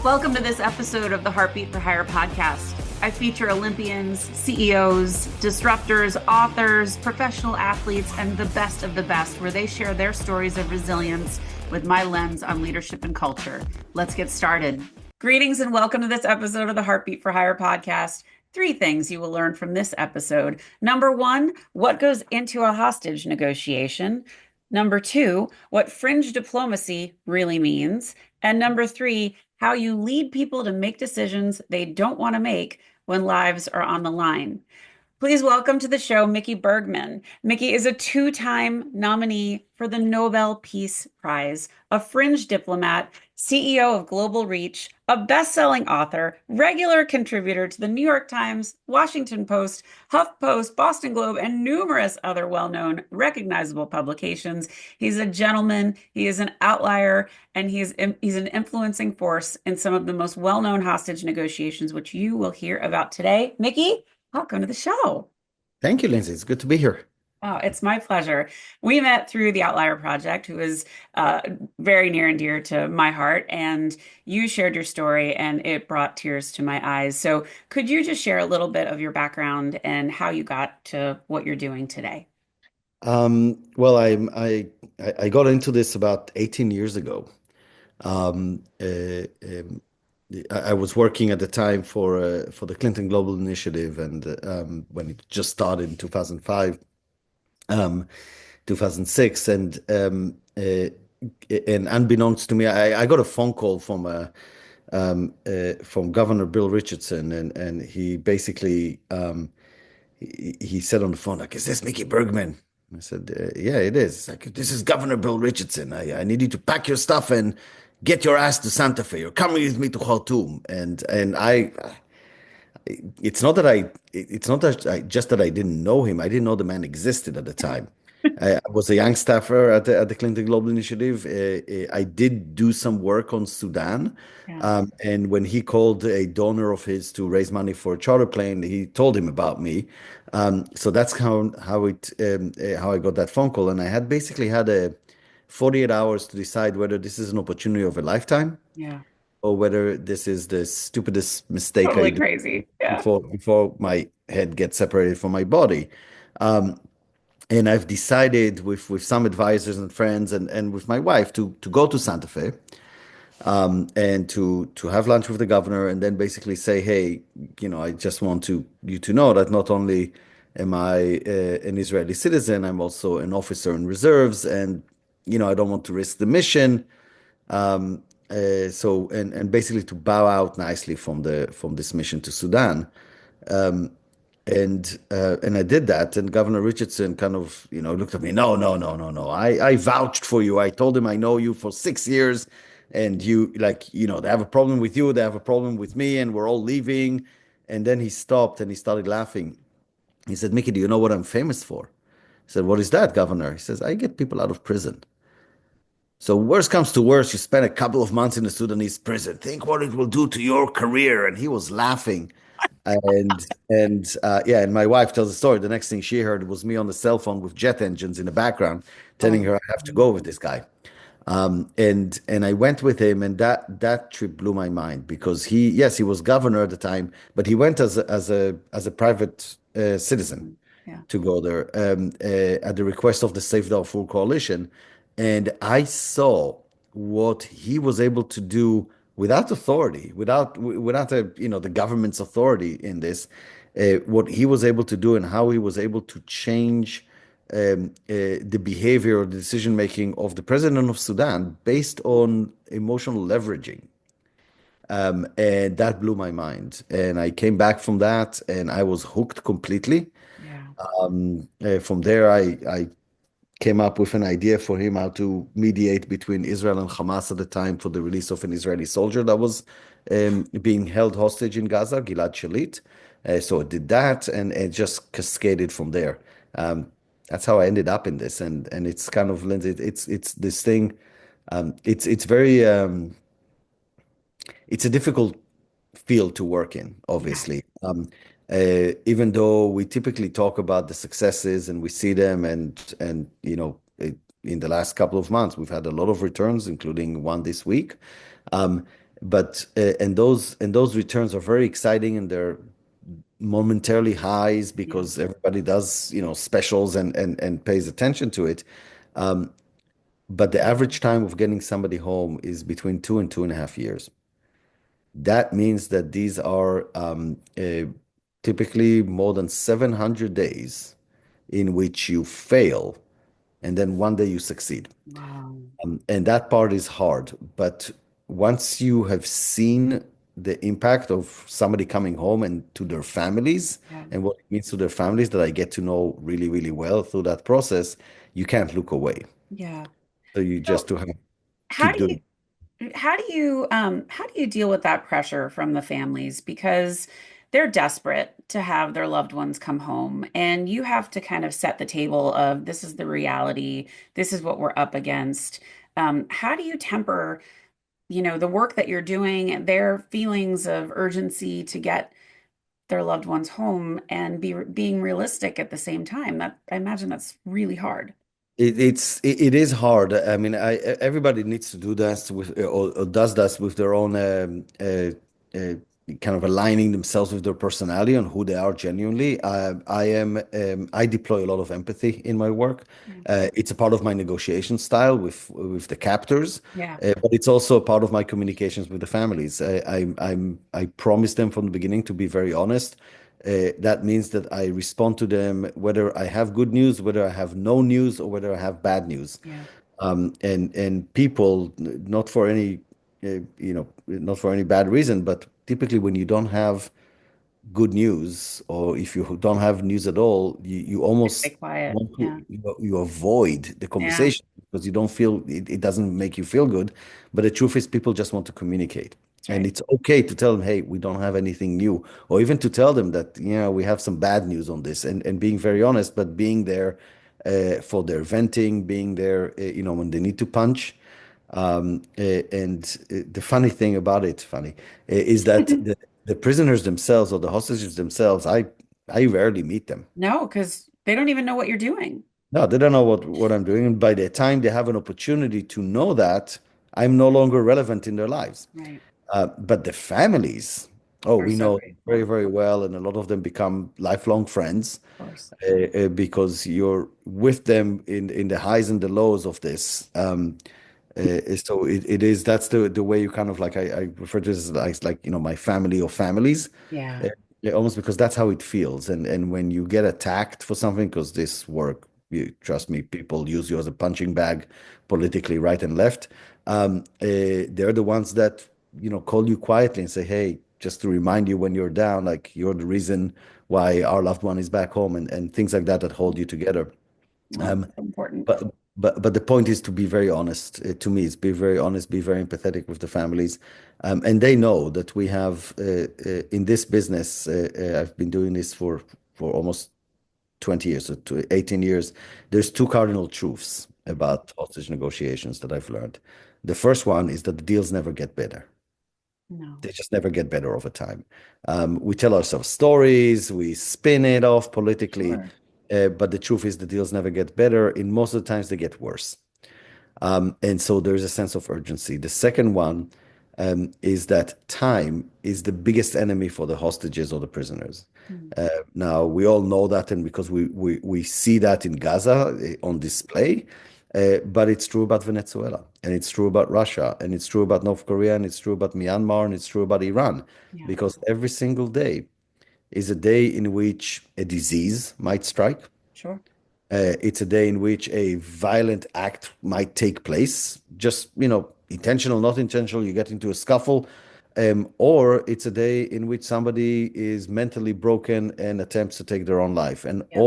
Welcome to this episode of the Heartbeat for Hire podcast. I feature Olympians, CEOs, disruptors, authors, professional athletes, and the best of the best, where they share their stories of resilience with my lens on leadership and culture. Let's get started. Greetings and welcome to this episode of the Heartbeat for Hire podcast. 3 things you will learn from this episode. Number 1, what goes into a hostage negotiation? Number 2, what fringe diplomacy really means. And number 3, how you lead people to make decisions they don't want to make when lives are on the line. Please welcome to the show, Mickey Bergman. Mickey is a 2-time nominee for the Nobel Peace Prize, a fringe diplomat, CEO of Global Reach, a best-selling author, regular contributor to the New York Times, Washington Post, HuffPost, Boston Globe, and numerous other well-known, recognizable publications. He's a gentleman, he is an outlier, and he's an influencing force in some of the most well-known hostage negotiations, which you will hear about today. Mickey, welcome to the show. Thank you, Lyndsay. It's good to be here. Oh, it's my pleasure. We met through the Outlier Project, who is very near and dear to my heart, and you shared your story, and it brought tears to my eyes. So could you just share a little bit of your background and how you got to what you're doing today? Well, I got into this about 18 years ago. Um, uh, um, I was working at the time for the Clinton Global Initiative, and when it just started in 2005, um, 2006, and unbeknownst to me, I got a phone call from Governor Bill Richardson, and he basically he said on the phone, like, "Is this Mickey Bergman?" I said, "Yeah, it is." It's like, "This is Governor Bill Richardson. I need you to pack your stuff and get your ass to Santa Fe. You're coming with me to Khartoum." And it's not that just that I didn't know him. I didn't know the man existed at the time. I was a young staffer at the Clinton Global Initiative. I did do some work on Sudan. Yeah. And when he called a donor of his to raise money for a charter plane, he told him about me. So that's how I got that phone call. And I had basically had a 48 hours to decide whether this is an opportunity of a lifetime Yeah. or whether this is the stupidest mistake I Totally do crazy. Yeah. before my head gets separated from my body. Um, and I've decided with some advisors and friends and with my wife to go to Santa Fe, and to have lunch with the governor and then basically say, hey, I just want you to know that not only am I an Israeli citizen, I'm also an officer in reserves, and I don't want to risk the mission. And basically to bow out nicely from this mission to Sudan. Um, and I did that, and Governor Richardson kind of, looked at me. No, no, no, no, no. I vouched for you. I told him I know you for 6 years, and you like, they have a problem with you, they have a problem with me, and we're all leaving. And then he stopped and he started laughing. He said, "Mickey, do you know what I'm famous for?" I said, "What is that, Governor?" He says, "I get people out of prison. So worst comes to worst, you spend a couple of months in a Sudanese prison. Think what it will do to your career." And he was laughing. And my wife tells the story. The next thing she heard was me on the cell phone with jet engines in the background, telling Oh, her I have to go with this guy. And I went with him, and that trip blew my mind because he was governor at the time, but he went as a private citizen yeah. to go there, at the request of the Safe Darfur Coalition. And I saw what he was able to do without authority, without the government's authority in this, what he was able to do and how he was able to change the behavior or the decision making of the president of Sudan based on emotional leveraging. And that blew my mind. And I came back from that and I was hooked completely. Yeah. From there, I came up with an idea for him how to mediate between Israel and Hamas at the time for the release of an Israeli soldier that was being held hostage in Gaza, Gilad Shalit. So I did that, and it just cascaded from there. That's how I ended up in this, and it's kind of, Lindsay, it's this thing. It's very it's a difficult field to work in, Yeah. obviously. Even though we typically talk about the successes and we see them, and in the last couple of months, we've had a lot of returns, including one this week. Um, But and those returns are very exciting, and they're momentarily highs Yeah. because everybody does, specials and pays attention to it. Um, but the average time of getting somebody home is between 2 and 2.5 years. That means that these are typically more than 700 days in which you fail, and then one day you succeed. Wow. And that part is hard. But once you have seen the impact of somebody coming home and to their families Yeah. and what it means to their families that I get to know really, really well through that process, you can't look away. Yeah. So you just So to have how keep do doing. you how do you deal with that pressure from the families? Because they're desperate to have their loved ones come home, and you have to kind of set the table of this is the reality, this is what we're up against. How do you temper, the work that you're doing and their feelings of urgency to get their loved ones home and being realistic at the same time? That I imagine that's really hard. It is hard. I mean, everybody needs to do that or does that with their own uh, kind of aligning themselves with their personality and who they are genuinely. I deploy a lot of empathy in my work. Yeah. It's a part of my negotiation style with the captors, Yeah. but it's also a part of my communications with the families. I promise them from the beginning to be very honest. That means that I respond to them whether I have good news, whether I have no news, or whether I have bad news. Yeah. And people, not for any, not for any bad reason, but typically when you don't have good news, or if you don't have news at all, you Stay almost quiet. want to Yeah. you avoid the Yeah. conversation because you don't feel it doesn't make you feel good. But the truth is, people just want to communicate, That's and right. it's okay to tell them, "Hey, we don't have anything new," or even to tell them that we have some bad news on this, and being very honest, but being there for their venting, being there, when they need to punch. And the funny thing about it, is that the prisoners themselves or the hostages themselves, I rarely meet them. No, because they don't even know what you're doing. No, they don't know what I'm doing. And by the time they have an opportunity to know that, I'm no longer relevant in their lives. Right. But the families, oh, We're we so know very, grateful. very well. And a lot of them become lifelong friends Of course. because you're with them in the highs and the lows of this. So it is that's the way you kind of like I refer to this as like my family or families. Yeah. Uh, yeah, almost because that's how it feels. And when you get attacked for something, because this work, you trust me, people use you as a punching bag politically, right and left. They're the ones that call you quietly and say, "Hey, just to remind you when you're down, like you're the reason why our loved one is back home," and things like that that hold you together. Well, Um, so important. but the point is to be very honest. To me, is be very honest, be very empathetic with the families, and they know that we have in this business. I've been doing this for almost 20 years, so 18 years. There's two cardinal truths about hostage negotiations that I've learned. The first one is that the deals never get better. No. They just never get better over time. We tell ourselves stories, we spin it off politically, Sure. but the truth is the deals never get better. In most of the times, they get worse. And so there's a sense of urgency. The second one is that time is the biggest enemy for the hostages or the prisoners. Mm. Now we all know that, and because we see that in Gaza on display, but it's true about Venezuela, and it's true about Russia, and it's true about North Korea, and it's true about Myanmar, and it's true about Iran, Yeah. because every single day is a day in which a disease might strike. Sure. It's a day in which a violent act might take place, just, intentional, not intentional, you get into a scuffle. Or it's a day in which somebody is mentally broken and attempts to take their own life. And Yep.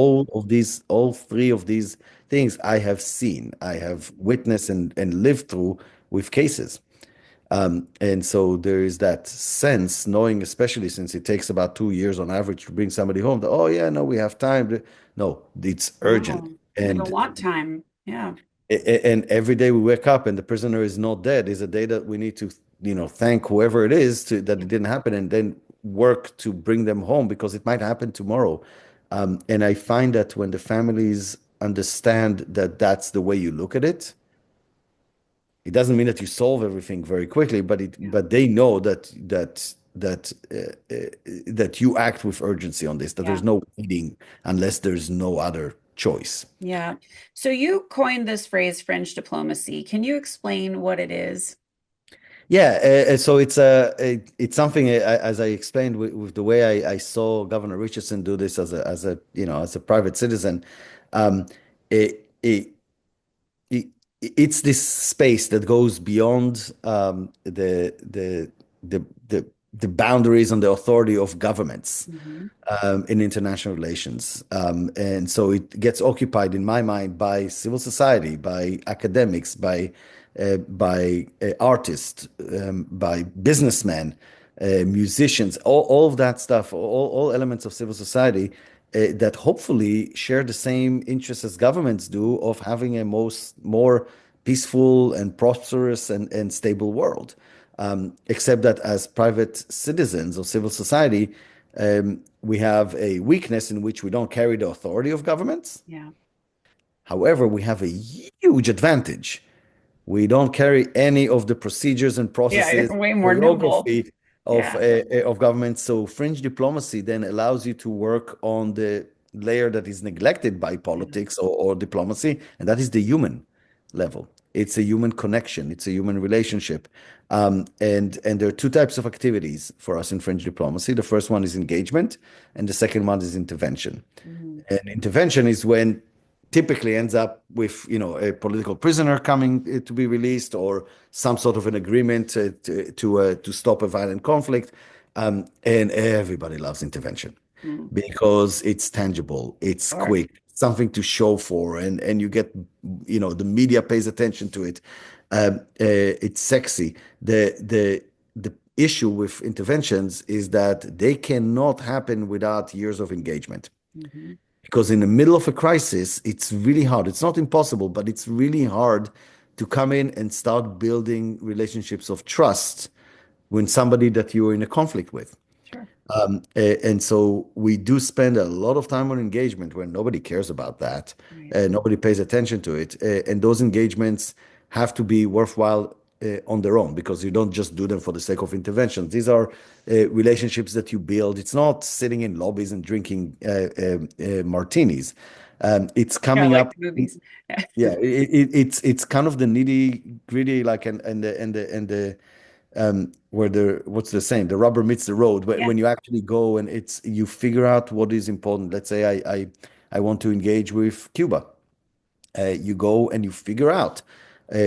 all three of these things I have seen, I have witnessed and lived through with cases. And so there is that sense, knowing, especially since it takes about 2 years on average to bring somebody home, that, oh, yeah, no, we have time. No, it's urgent. No. We don't And want time. Yeah. and every day we wake up and the prisoner is not dead is a day that we need to, thank whoever it is that it didn't happen, and then work to bring them home because it might happen tomorrow. And I find that when the families understand that that's the way you look at it, It doesn't mean that you solve everything very quickly, Yeah. but they know that you act with urgency on this, that Yeah. there's no waiting unless there's no other choice. Yeah. So you coined this phrase fringe diplomacy. Can you explain what it is? Yeah, so it's something as I explained with the way I saw Governor Richardson do this as a as a private citizen. Um, it, it, it it's this space that goes beyond the boundaries and the authority of governments Hmm. in international relations. And so it gets occupied, in my mind, by civil society, by academics, by artists, by businessmen, musicians, all of that stuff, all elements of civil society that hopefully share the same interests as governments do of having a more peaceful and prosperous and stable world. Except that as private citizens of civil society, we have a weakness in which we don't carry the authority of governments. Yeah. However, we have a huge advantage. We don't carry any of the procedures and Yeah, processes, you're way more nimble. choreography Yeah. of government. So fringe diplomacy then allows you to work on the layer that is neglected by Yeah. politics or diplomacy, and that is the human level. It's a human connection. It's a human relationship. And there are two types of activities for us in fringe diplomacy. The first one is engagement, and the second one is intervention. Mhm. And intervention is when typically ends up with a political prisoner coming to be released or some sort of an agreement to stop a violent conflict. And everybody loves intervention Mm. because it's tangible, it's Sure. quick, something to show for, and you get the media pays attention to it. It's sexy. The issue with interventions is that they cannot happen without years of engagement. Hmm. Because in the middle of a crisis, it's really hard. It's not impossible, but it's really hard to come in and start building relationships of trust when somebody that you're in a conflict with. Sure. And so we do spend a lot of time on engagement when nobody cares about that. Right. Nobody pays attention to it. And those engagements have to be worthwhile on their own because you don't just do them for the sake of interventions. These are relationships that you build. It's not sitting in lobbies and drinking martinis. It's Yeah, I coming like up. the movies. Yeah. Yeah, it's kind of the nitty gritty, like and the where the what's the saying? The rubber meets the road. Yeah. When you actually go and it's you figure out what is important. Let's say I want to engage with Cuba. You go and you figure out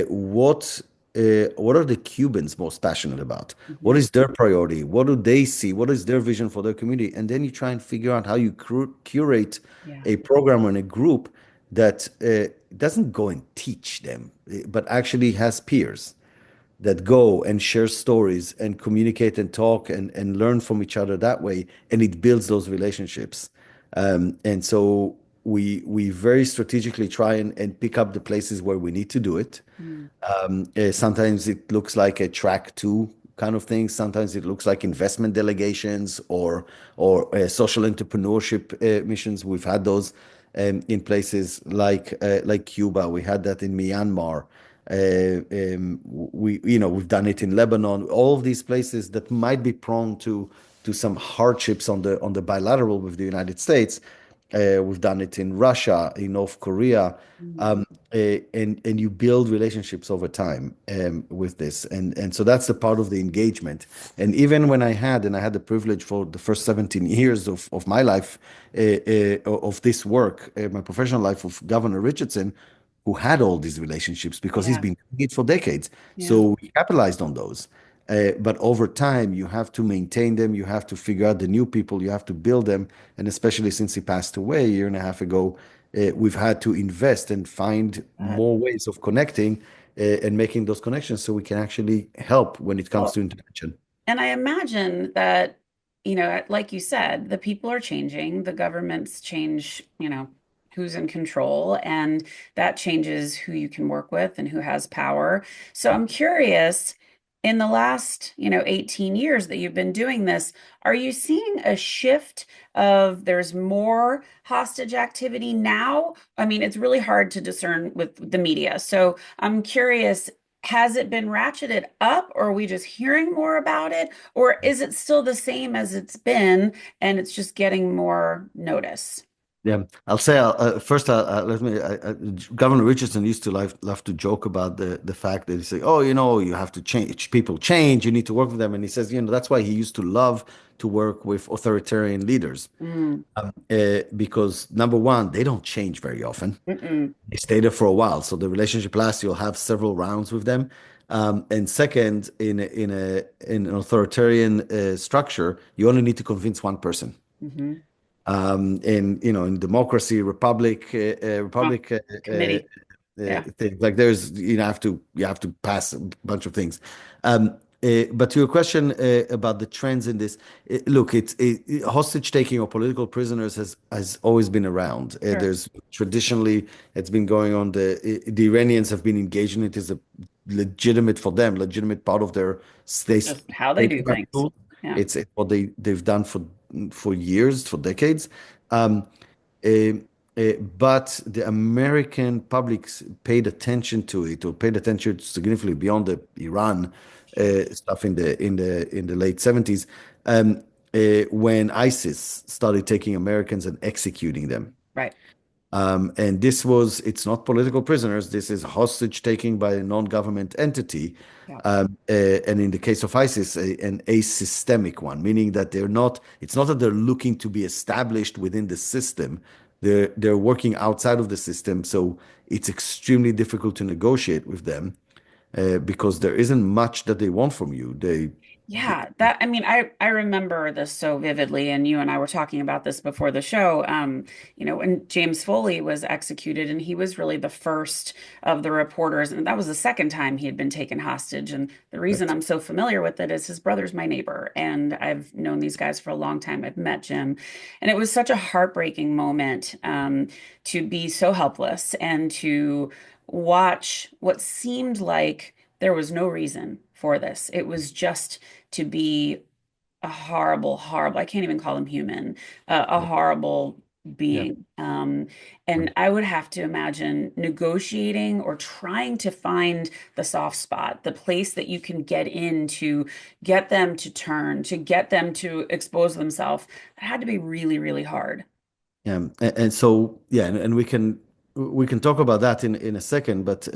what are the Cubans most passionate about? What Hmm. is their priority? What do they see? What is their vision for their community? And then you try and figure out how you curate Yeah. a program and a group that doesn't go and teach them, but actually has peers that go and share stories and communicate and talk and learn from each other that way, and it builds those relationships. And so we very strategically try and pick up the places where we need to do it. Mm. Sometimes it looks like a track two kind of thing. Sometimes it looks like investment delegations or social entrepreneurship missions. We've had those in places like Cuba. We had that in Myanmar. We've done it in Lebanon. All of these places that might be prone to some hardships on the bilateral with the United States. We've done it in Russia, in North Korea, Mm. and you build relationships over time with this, and so that's the part of the engagement. And even when I had the privilege for the first 17 years of my life of this work, my professional life of Governor Richardson, who had all these relationships because he's Yeah. been doing it for decades. Yeah. So we capitalized on those. But over time, you have to maintain them. You have to figure out the new people. You have to build them. And especially since he passed away a year and a half ago, we've had to invest and find Uh, more ways of connecting and making those connections so we can actually help when it comes well, to intervention. and I imagine that, like you said, the people are changing, the governments change, who's in control, and that changes who you can work with and who has power. So I'm curious, in the last, 18 years that you've been doing this, are you seeing a shift of there's more hostage activity now? I mean, it's really hard to discern with the media. So I'm curious, has it been ratcheted up, or are we just hearing more about it? Or is it still the same as it's been and it's just getting more notice? Yeah, I'll say first. Let me. Governor Richardson used to love to joke about the fact that he say, "Oh, you have to change. People change. You need to work with them." And he says, that's why he used to love to work with authoritarian leaders, Mm, because number one, they don't change very often. mm-mm. They stay there for a while, so the relationship lasts. You'll have several rounds with them. And second, in an authoritarian structure, you only need to convince one person. Mm-hmm. In democracy, Oh, republic committee. Yeah, things like there's you have to pass a bunch of things. But to your question about the trends in this, look, hostage taking or political prisoners has always been around. sure. There's traditionally it's been going on. The Iranians have been engaged in it as a legitimate part of their state Just how they do statecraft things. tool. Yeah. It's what they've done for years, for decades. Um, uh, but the American public paid attention to it, or paid attention significantly beyond the Iran stuff in the late 70s, when ISIS started taking Americans and executing them. Right. And it's not political prisoners. This is hostage taking by a non-government entity. Yeah. And in the case of ISIS, an asystemic one, meaning that it's not that they're looking to be established within the system. They're working outside of the system. So it's extremely difficult to negotiate with them because there isn't much that they want from you. Yeah, that I mean, I remember this so vividly, and you and I were talking about this before the show. When James Foley was executed, and he was really the first of the reporters, and that was the second time he had been taken hostage. And the reason I'm so familiar with it is his brother's my neighbor, and I've known these guys for a long time. I've met Jim, and it was such a heartbreaking moment to be so helpless and to watch what seemed like there was no reason for this. It was just to be a horrible, horrible, I can't even call him human, a horrible Yeah. being. And I would have to imagine negotiating or trying to find the soft spot, the place that you can get in to get them to turn, to get them to expose themselves. It had to be really, really hard. Yeah, and so yeah, and we can talk about that in a second, but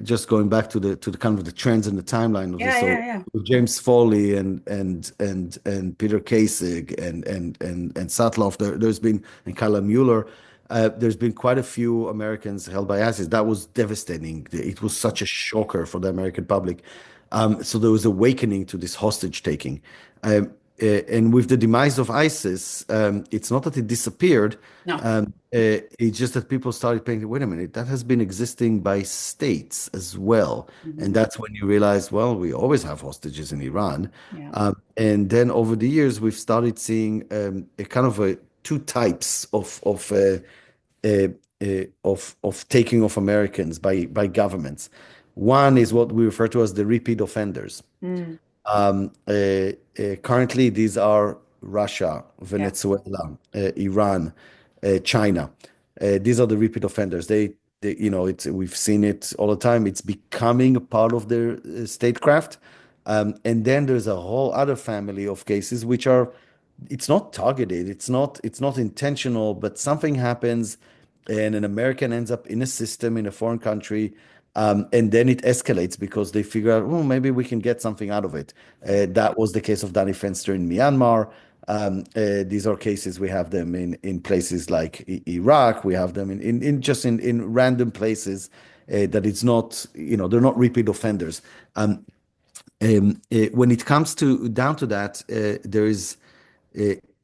just going back to the kind of the trends and the timeline of this. Yeah, yeah, So yeah. with James Foley and Peter Kasich and Satloff, there's been and Kyla Mueller, there's been quite a few Americans held by ISIS. That was devastating. It was such a shocker for the American public. So there was awakening to this hostage taking. And with the demise of ISIS, it's not that it disappeared. No. It's just that people started paying, wait a minute, that has been existing by states as well. And Mhm. that's when you realize, well, we always have hostages in Iran. Yeah, And then over the years, we've started seeing a kind of two types uh, of taking of Americans by governments. One is what we refer to as the repeat offenders. mm, Currently, these are Russia, yeah, Venezuela, Iran, China. These are the repeat offenders. We've seen it all the time. It's becoming a part of their statecraft. And then there's a whole other family of cases which it's not targeted, it's not intentional, but something happens and an American ends up in a system in a foreign country, and then it escalates because they figure out, oh, maybe we can get something out of it. That was the case of Danny Fenster in Myanmar. These are cases we have them in places like Iraq. We have them in random places that it's not, they're not repeat offenders. When it comes down to that,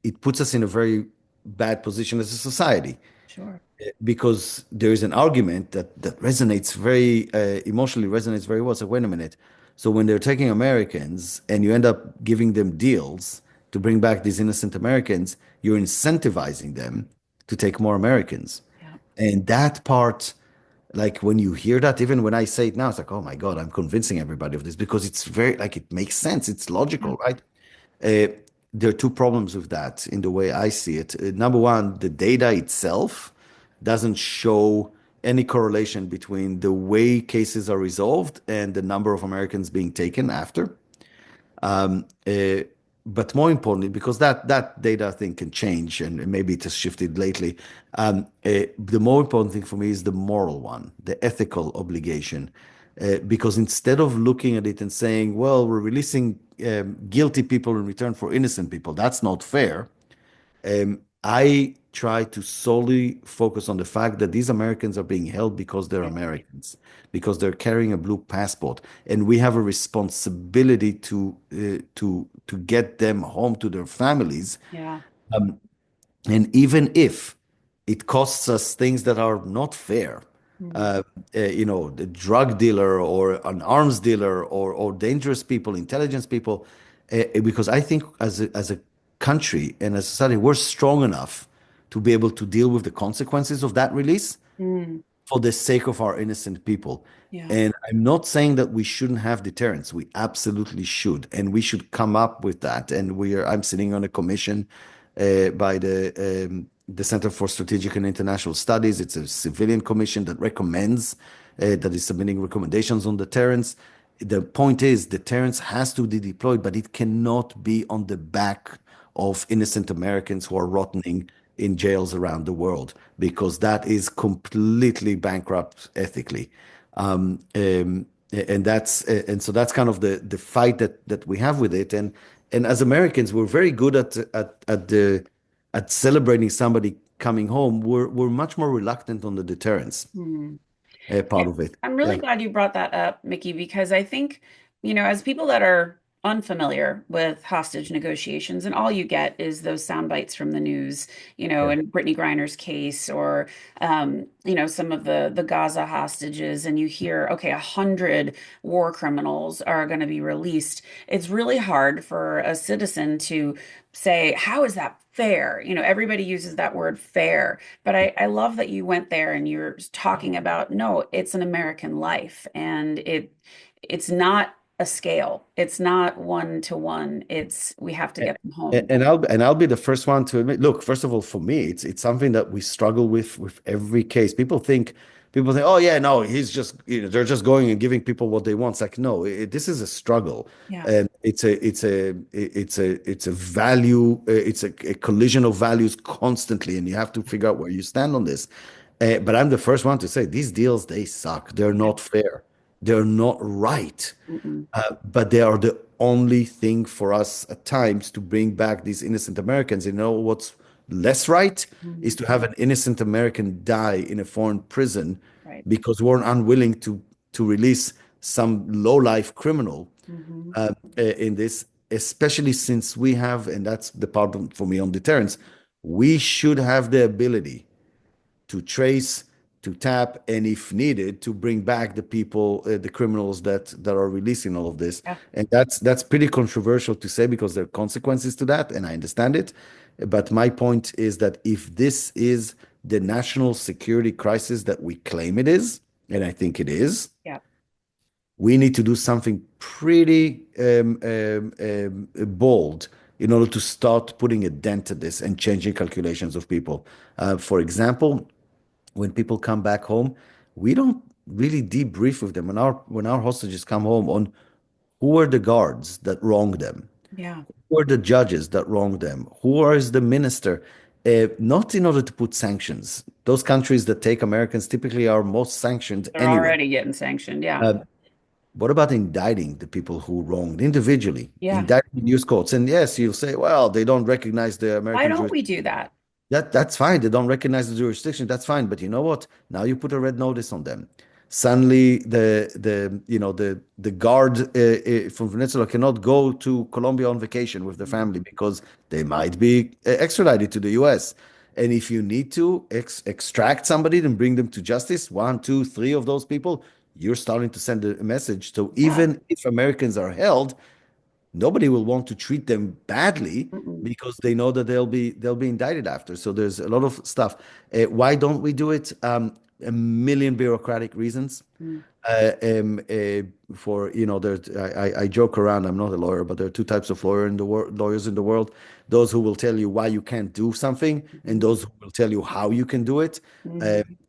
it puts us in a very bad position as a society sure. because there is an argument that resonates very emotionally resonates very well. So wait a minute. So when they're taking Americans and you end up giving them deals to bring back these innocent Americans, you're incentivizing them to take more Americans. Yeah. And that part, like when you hear that, even when I say it now, it's like, oh my God, I'm convincing everybody of this because it's very, like, it makes sense. It's Yeah. logical, right? Uh, there are two problems with that in the way I see it. Number one, the data itself doesn't show any correlation between the way cases are resolved and the number of Americans being taken after. Um, uh, but more importantly, because that data I think can change, and maybe it has shifted lately. The more important thing for me is the moral one, the ethical obligation. Because instead of looking at it and saying, well, we're releasing guilty people in return for innocent people, that's not fair. I try to solely focus on the fact that these Americans are being held because they're Americans, because they're carrying a blue passport, and we have a responsibility to get them home to their families. Yeah. And even if it costs us things that are not fair, Mhm. uh, the drug dealer or an arms dealer or dangerous people, intelligence people, because I think as a country and as a society, we're strong enough to be able to deal with the consequences of that release Mm. for the sake of our innocent people. Yeah. And I'm not saying that we shouldn't have deterrence. We absolutely should, and we should come up with that. And I'm sitting on a commission by the Center for Strategic and International Studies. It's a civilian commission that recommends, that is submitting recommendations on deterrence. The point is, deterrence has to be deployed, but it cannot be on the back of innocent Americans who are rotting in jails around the world, because that is completely bankrupt ethically. And so that's kind of the fight that we have with it. And as Americans, we're very good at celebrating somebody coming home. We're much more reluctant on the deterrence Mm. part of it. I'm really Yeah. glad you brought that up, Mickey, because I think, as people that are unfamiliar with hostage negotiations, and all you get is those sound bites from the news, Yeah. in Brittany Griner's case, or some of the Gaza hostages, and you hear, okay, 100 war criminals are going to be released. It's really hard for a citizen to say, how is that fair? Everybody uses that word fair. But I love that you went there and you're talking about, no, it's an American life, and it's not a scale. It's not one to one. It's we have to get them home. And I'll be the first one to admit, look, first of all, for me, it's something that we struggle with every case. People think, oh yeah, no, he's just, they're just going and giving people what they want. It's like, no, this is a struggle, Yeah. and it's a value, it's a collision of values constantly, and you have to figure out where you stand on this. But I'm the first one to say these deals, they suck. They're Yeah. not fair. They're not right. Mm-mm. But they are the only thing for us at times to bring back these innocent Americans. What's less right is Mhm. to have an innocent American die in a foreign prison Right. because we're unwilling to release some low-life criminal Hmm. in this, especially since we have, and that's the part for me on deterrence, we should have the ability to trace, to tap, and if needed, to bring back the people, the criminals that are releasing all of this. Yeah. And that's pretty controversial to say because there are consequences to that, and I understand it. But my point is that if this is the national security crisis that we claim it is, and I think it is, Yeah. we need to do something pretty bold in order to start putting a dent at this and changing calculations of people. For example, when people come back home, we don't really debrief with them. When our hostages come home, on who are the guards that wronged them, Yeah. who are the judges that wronged them, who is the minister, not in order to put sanctions. Those countries that take Americans typically are most sanctioned They're anyway. already getting sanctioned. Yeah. Uh, what about indicting the people who wronged individually, Yeah. indicting in use courts? And yes, you'll say, well, they don't recognize the Why American don't we jurisdiction. do that? That's fine. They don't recognize the jurisdiction. That's fine. But you know what? Now you put a red notice on them. Suddenly, the guard from Venezuela cannot go to Colombia on vacation with their family because they might be extradited to the U.S. And if you need to extract somebody and bring them to justice, one, two, three of those people, you're starting to send a message. So Yeah. even if Americans are held, nobody will want to treat them badly Mm-mm. because they know that they'll be indicted after. So there's a lot of stuff. Why don't we do it? a million bureaucratic reasons. Mm. For there's I joke around. I'm not a lawyer, but there are two types of lawyers in the world: those who will tell you why you can't do something, and Mhm. those who will tell you how you can do it. Mhm.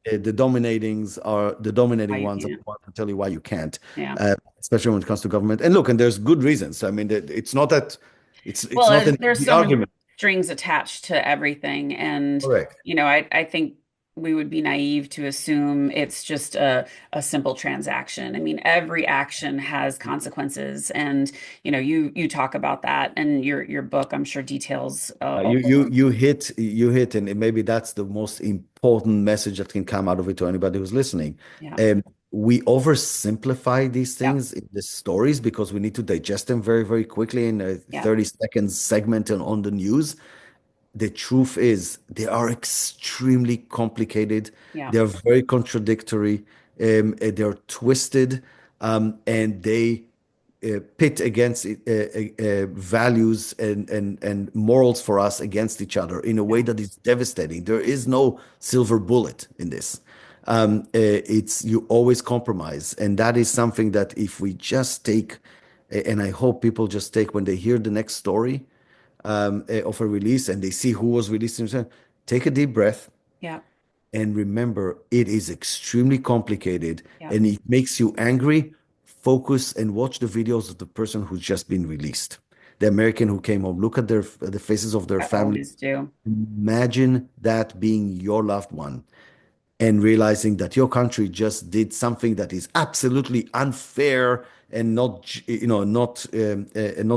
The Why dominating you ones are can't. the ones who tell you why you can't, Yeah. especially when it comes to government. And look, and there's good reasons. I mean, it's not that it's Well, not an there's easy so many argument. strings attached to everything. And, Correct. I think we would be naive to assume it's just a simple transaction. I mean, every action has consequences. And, you talk about that and your book, I'm sure details a You hit, and maybe that's the most important message that can come out of it to anybody who's listening. yeah. Um, we oversimplify these Yeah. things in the stories because we need to digest them very, very quickly in a Yeah. 30 seconds segment on the news. The truth is, they are extremely complicated. Yeah. They're very contradictory. They're twisted, and they pit against values and morals for us against each other in a way Yeah. that is devastating. There is no silver bullet in this. It's you always compromise, and that is something that if we just take, and I hope people just take when they hear the next story of a release and they see who was released, take a deep breath Yeah. and remember it is extremely complicated Yeah. and it makes you angry. Focus and watch the videos of the person who's just been released, the American who came home. Look at the faces of their I family. always do. Imagine that being your loved one and realizing that your country just did something that is absolutely unfair and not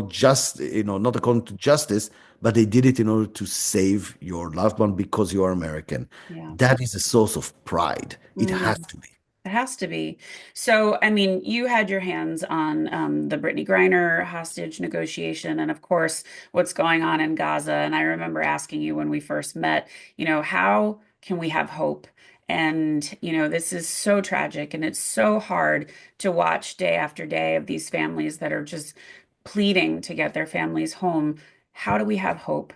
just, not according to justice, but they did it in order to save your loved one because you are American. Yeah. That is a source of pride. It has Mhm. to be. It has to be. So, I mean, you had your hands on the Brittany Griner hostage negotiation, and of course, what's going on in Gaza. And I remember asking you when we first met, how can we have hope? And, this is so tragic, and it's so hard to watch day after day of these families that are just pleading to get their families home. How do we have hope?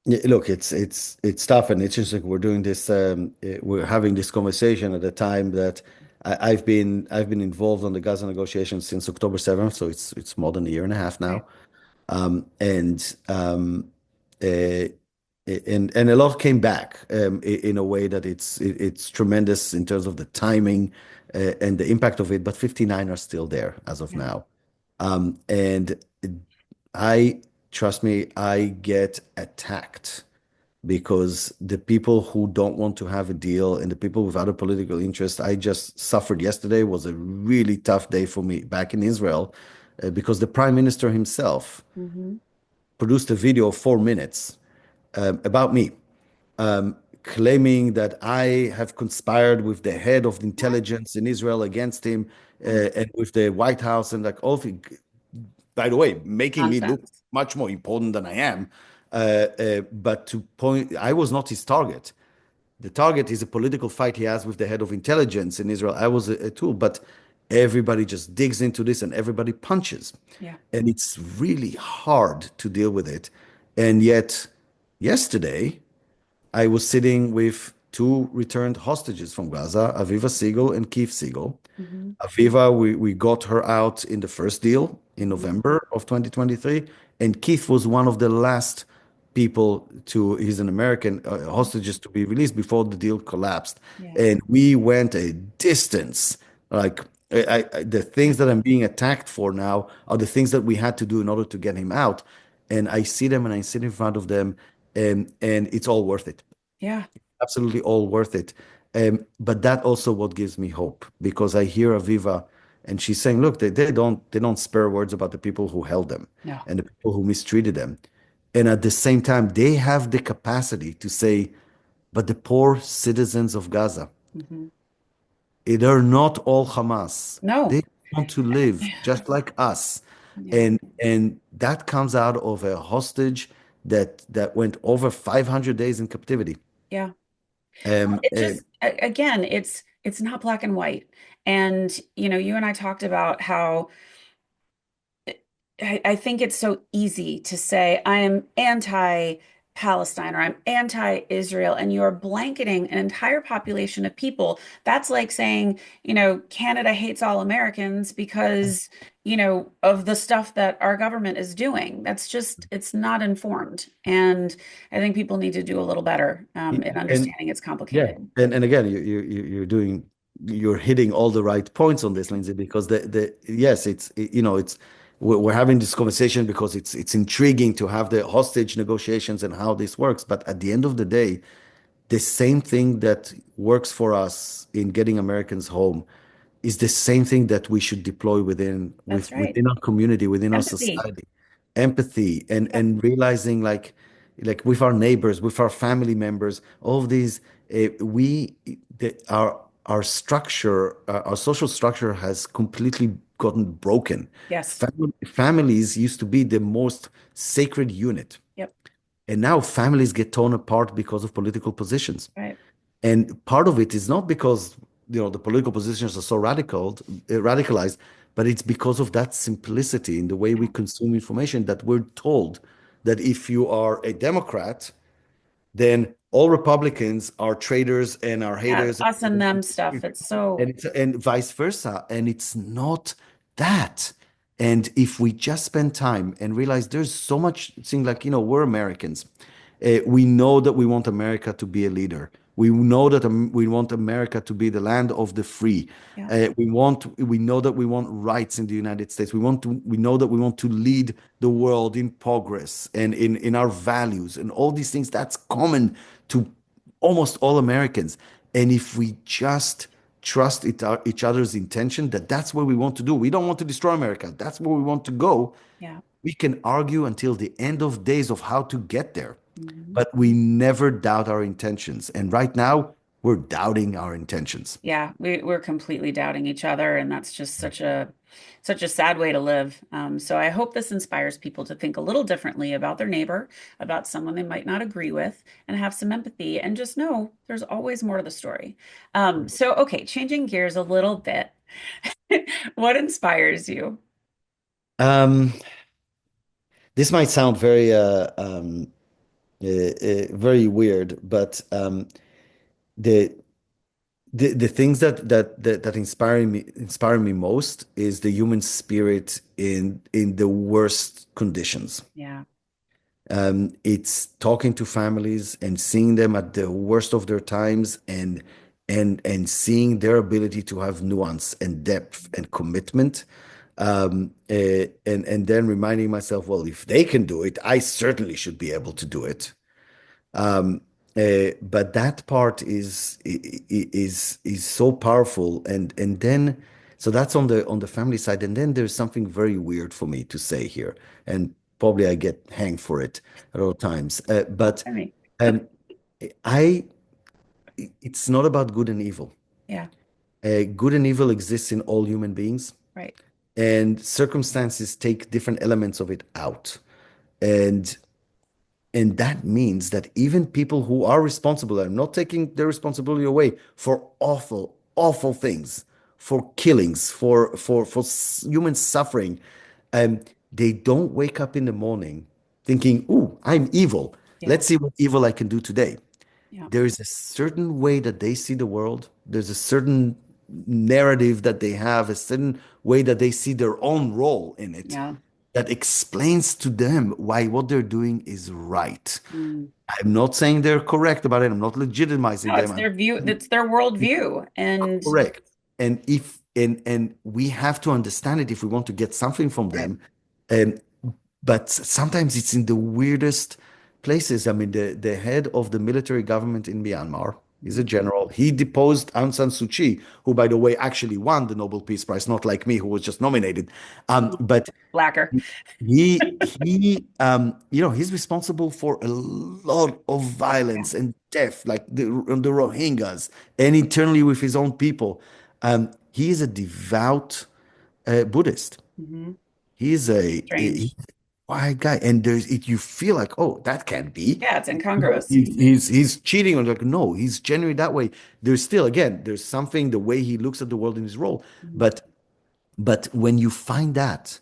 Look, it's tough and it's interesting. We're doing this. We're having this conversation at a time that I've been involved on the Gaza negotiations since October 7th, so it's more than a year and a half Right. now. And uh, and a lot came back in a way that it's tremendous in terms of the timing and the impact of it. But 59 are still there as of Yeah. now. And I trust me, I get attacked because the people who don't want to have a deal and the people with other political interests, I just suffered yesterday was a really tough day for me back in Israel because the prime minister himself Hmm. produced a video of 4 minutes about me, claiming that I have conspired with the head of the What? intelligence in Israel against him Oh, and with the White House and like all things. By the way, making me look nonsense. much more important than I am. But to point, I was not his target. The target is a political fight he has with the head of intelligence in Israel. I was a tool, but everybody just digs into this and everybody punches. Yeah. And it's really hard to deal with it. And yet, yesterday, I was sitting with two returned hostages from Gaza, Aviva Siegel and Keith Siegel. Hmm. Aviva, we got her out in the first deal in Hmm. November of 2023, and Keith was one of the last people he's an American, hostages to be released before the deal collapsed. Yeah. And we went a distance. Like, the Yeah. things that I'm being attacked for now are the things that we had to do in order to get him out. And I see them and I sit in front of them, and it's all worth it, Yeah. absolutely all worth it. But that also what gives me hope because I hear Aviva and she's saying, look, they don't spare words about the people who held them No. and the people who mistreated them. And at the same time, they have the capacity to say, but the poor citizens of Gaza, Hmm. they're not all Hamas. No. They want to live just like us. Yeah. And that comes out of a hostage that went over 500 days in captivity. Yeah. Um, It uh, just again, it's not black and white. And you and I talked about how I think it's so easy to say I am anti Palestine or I'm anti-Israel, and you're blanketing an entire population of people, that's like saying, Canada hates all Americans because, of the stuff that our government is doing. That's just, it's not informed. And I think people need to do a little better in And understanding it's yeah, complicated. and again, you're hitting all the right points on this, Lindsay, because the yes, it's we're having this conversation because it's intriguing to have the hostage negotiations and how this works. But at the end of the day, the same thing that works for us in getting Americans home is the same thing that we should deploy That's right. within our community, within our Empathy. society. Empathy Yep. and realizing like with our neighbors, with our family members, all of these we our structure, our social structure has completely gotten broken. Yes. Families used to be the most sacred unit, Yep. and now families get torn apart because of political positions. Right. And part of it is not because the political positions are so radicalized, but it's because of that simplicity in the way we Yeah. consume information that we're told that if you are a Democrat, then all Republicans are traitors and are Yeah. haters, Us and them stuff. It's so, and vice versa. And it's not that. And if we just spend time and realize there's so much thing like, we're Americans. We know that we want America to be a leader. We know that we want America to be the land of the free. yeah. We know that we want rights in the United States. We know that we want to lead the world in progress and in our values and all these things. That's common to almost all Americans. And if we just trust each other's intention, that's what we want to do. We don't want to destroy America. That's where we want to go. Yeah. We can argue until the end of days of how to get there, Mhm. but we never doubt our intentions. And right now, we're doubting our intentions. Yeah, we're completely doubting each other, and that's just such a sad way to live. So I hope this inspires people to think a little differently about their neighbor, about someone they might not agree with, and have some empathy, and just know there's always more to the story. So okay, changing gears a little bit. What inspires you? Um, this might sound very weird, but the the things that inspire me most is the human spirit in the worst conditions. Yeah. It's talking to families and seeing them at the worst of their times and seeing their ability to have nuance and depth and commitment. And then reminding myself, well, if they can do it, I certainly should be able to do it. Um, but that part is so powerful, and then so that's on the family side, and then there's something very weird for me to say here, and probably I get hanged for it at all times. But I mean, um, I it's not about good and evil. yeah, Good and evil exists in all human beings, right. and circumstances take different elements of it out, and And that means that even people who are responsible, I'm not taking their responsibility away for awful, awful things, for killings, for human suffering, um, they don't wake up in the morning thinking, "Ooh, I'm evil. Yeah, Let's see what evil I can do today." yeah, There is a certain way that they see the world. There's a certain narrative that they have, a certain way that they see their own role in it yeah. that explains to them why what they're doing is right. Mm. I'm not saying they're correct about it. I'm not legitimizing No, it's them. their view, it's their worldview. And Correct. And we have to understand it if we want to get something from right. them. And but sometimes it's in the weirdest places. I mean, the head of the military government in Myanmar is a general. He deposed Aung San Suu Kyi, who, by the way, actually won the Nobel Peace Prize, not like me, who was just nominated. But Blacker. he's responsible for a lot of Yeah. violence and death, like the Rohingyas, and internally with his own people. He is a devout Buddhist. Hmm. He's Strange. a quiet guy, and you feel like, oh, that can't be. Yeah, it's incongruous. He's cheating on like no, he's genuinely that way. There's still again, there's something the way he looks at the world in his role, Mhm. but when you find that.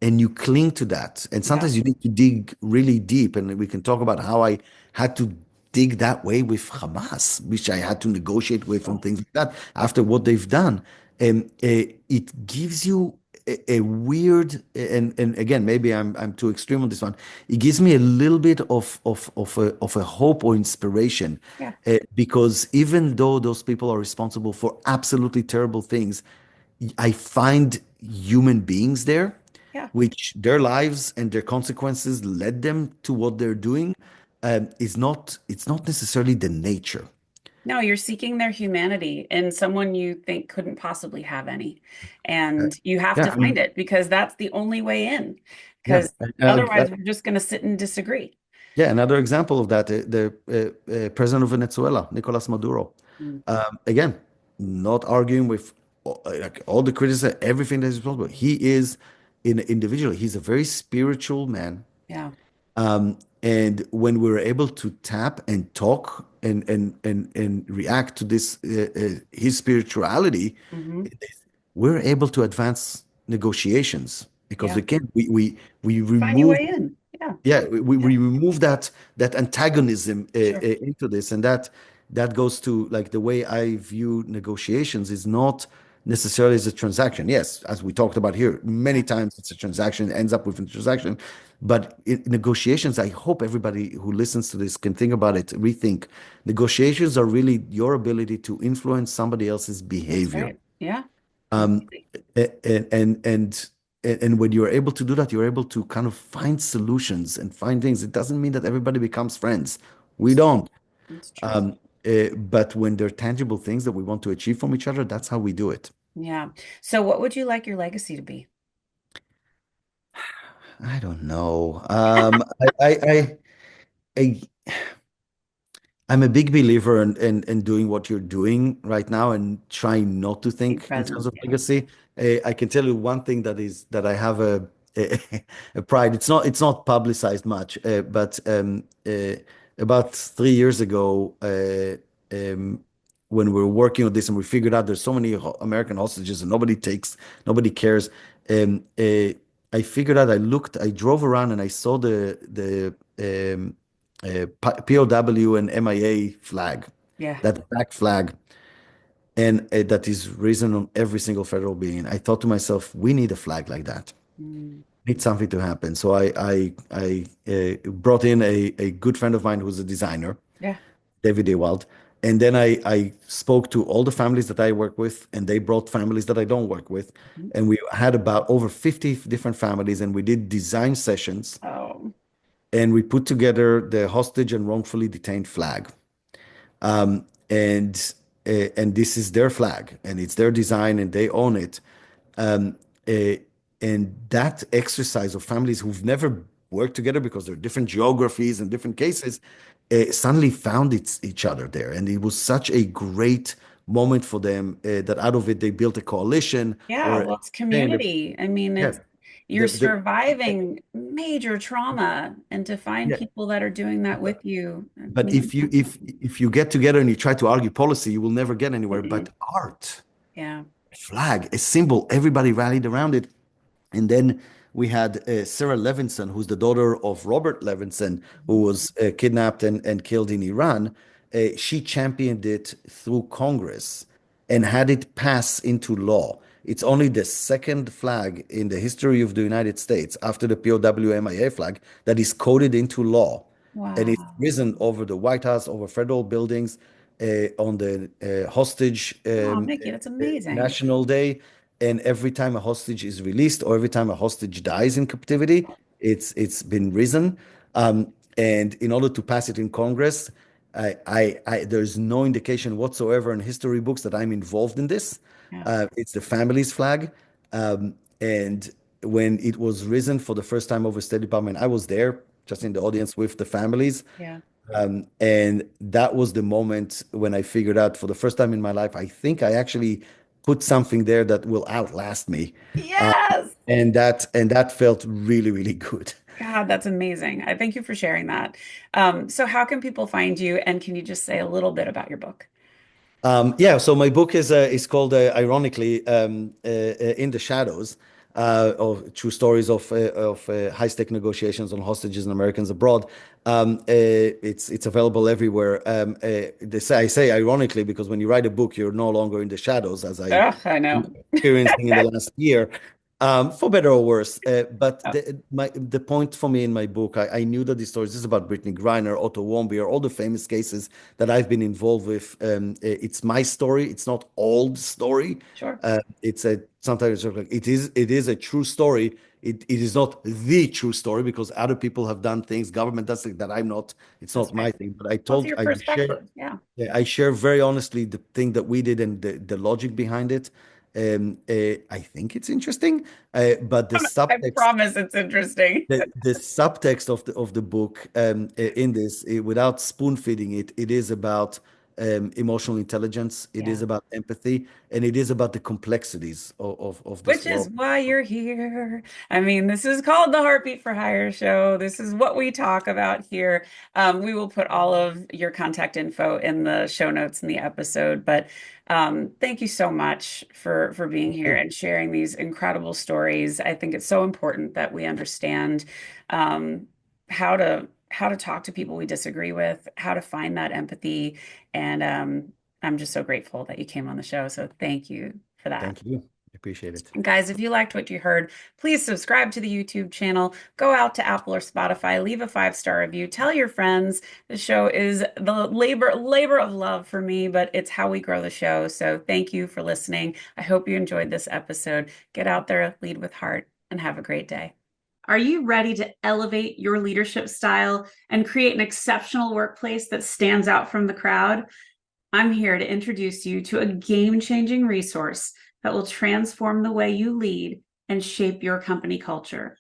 and you cling to that. And Yeah. sometimes you need to dig really deep. And we can talk about how I had to dig that way with Hamas, which I had to negotiate with and Oh, things like that after what they've done. And it gives you a weird, and again, maybe I'm too extreme on this one. It gives me a little bit of a hope or inspiration, yeah. because even though those people are responsible for absolutely terrible things, I find human beings there, Yeah. which their lives and their consequences led them to what they're doing. It's not necessarily the nature. No, you're seeking their humanity in someone you think couldn't possibly have any. Uh, And you have yeah, to I find mean, it because that's the only way in. yeah. Because otherwise, we're just going to sit and disagree. Yeah, another example of that, the president of Venezuela, Nicolas Maduro. Mm. Again, not arguing with like all the criticism, everything that is possible. He is an individual. He's a very spiritual man. Yeah. And when we're able to tap and talk and react to this his spirituality, Hmm. we're able to advance negotiations because Yeah. again we Find your remove, way in. Yeah. yeah, Yeah. we remove that antagonism Sure. into this, and that goes to like the way I view negotiations is not necessarily as a transaction. Yes, as we talked about here, many Yeah. times it's a transaction, it ends up with a transaction, but in negotiations, I hope everybody who listens to this can think about it, rethink. Negotiations are really your ability to influence somebody else's That's behavior. right. Yeah. Um, Completely. and when you're able to do that, you're able to kind of find solutions and find things. It doesn't mean that everybody becomes friends. We It's true. don't. It's true. Um, but when there are tangible things that we want to achieve from each other, that's how we do it. Yeah. So what would you like your legacy to be? I don't know. I I'm a big believer in doing what you're doing right now and trying not to Being think in terms present. of Yeah. legacy. I can tell you one thing that I have a, a pride. It's not publicized much, but about 3 years ago, when we were working on this and we figured out there's so many American hostages and nobody cares. I figured out. I drove around and I saw the POW and MIA flag, Yeah. that black flag, and that is risen on every single federal being. I thought to myself, we need a flag like that. Mm. Need something to happen. So I brought in a good friend of mine who's a designer, Yeah. David Ewald. And then I spoke to all the families that I work with, and they brought families that I don't work with. Mhm. And we had about over 50 different families, and we did design sessions, Oh, and we put together the hostage and wrongfully detained flag. Um, and and this is their flag, and it's their design, and they own it. Um, uh, and that exercise of families who've never worked together because they're different geographies and different cases, suddenly found each other there, and it was such a great moment for them that out of it they built a coalition yeah. or Well, it's and community. I mean, yeah, it's you're the surviving major trauma, and to find yeah. people that are doing that with you, it But means something. if you get together and you try to argue policy, you will never get anywhere. Mm-mm. But art, Yeah. flag, a symbol, everybody rallied around it. And then we had Sarah Levinson, who's the daughter of Robert Levinson, who Mhm. was kidnapped and killed in Iran. She championed it through Congress and had it pass into law. It's only the second flag in the history of the United States after the POW MIA flag that is coded into law. And it's Wow. risen over the White House, over federal buildings, on the hostage Oh, Mickey, that's amazing. National Day. And every time a hostage is released or every time a hostage dies in captivity, it's been risen. And in order to pass it in Congress, there's no indication whatsoever in history books that I'm involved in this. Yeah. It's the family's flag. And when it was risen for the first time over State Department, I was there just in the audience with the families. Yeah. And that was the moment when I figured out for the first time in my life, I think I actually put something there that will outlast me. Uh, Yes. and that felt really, really good. God, that's amazing. I thank you for sharing that. So how can people find you? And can you just say a little bit about your book? Yeah, so my book is called, ironically, In the Shadows. of true stories of high-stake negotiations on hostages and Americans abroad. It's available everywhere. I say ironically because when you write a book, you're no longer in the shadows, as I Ugh, I know. experiencing in the last year, for better or worse. But Oh, the point for me in my book, I knew that these stories, this is about Brittany Griner, Otto Warmbier, all the famous cases that I've been involved with. It's my story. It's not all the story. sure. It's a sometimes it's sort of like it is a true story. It is not the true story because other people have done things, government does things that I'm not. It's That's not my right. thing. But What's your perspective? Yeah. I share very honestly the thing that we did and the logic behind it. I think it's interesting, but the I subtext, promise it's interesting. the subtext of the book in this, without spoon feeding it, it is about emotional intelligence, it is Yeah. about empathy, and it is about the complexities of this Which is world. why you're here. I mean, this is called the Heartbeat for Hire show. This is what we talk about here. We will put all of your contact info in the show notes in the episode. But thank you so much for being here and sharing these incredible stories. I think it's so important that we understand how to talk to people we disagree with, how to find that empathy, and I'm just so grateful that you came on the show. So thank you for that. Thank you. Appreciate it. And guys, if you liked what you heard, please subscribe to the YouTube channel, go out to Apple or Spotify, leave a 5-star review, tell your friends. The show is the labor of love for me, but it's how we grow the show. So thank you for listening. I hope you enjoyed this episode. Get out there, lead with heart, and have a great day. Are you ready to elevate your leadership style and create an exceptional workplace that stands out from the crowd? I'm here to introduce you to a game-changing resource that will transform the way you lead and shape your company culture.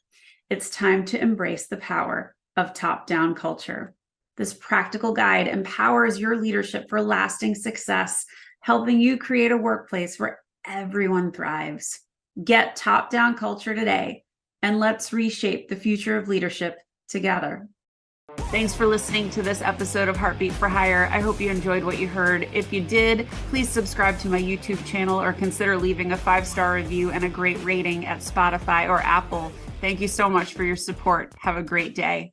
It's time to embrace the power of top-down culture. This practical guide empowers your leadership for lasting success, helping you create a workplace where everyone thrives. Get top-down culture today, and let's reshape the future of leadership together. Thanks for listening to this episode of Heartbeat for Hire. I hope you enjoyed what you heard. If you did, please subscribe to my YouTube channel or consider leaving a 5-star review and a great rating at Spotify or Apple. Thank you so much for your support. Have a great day.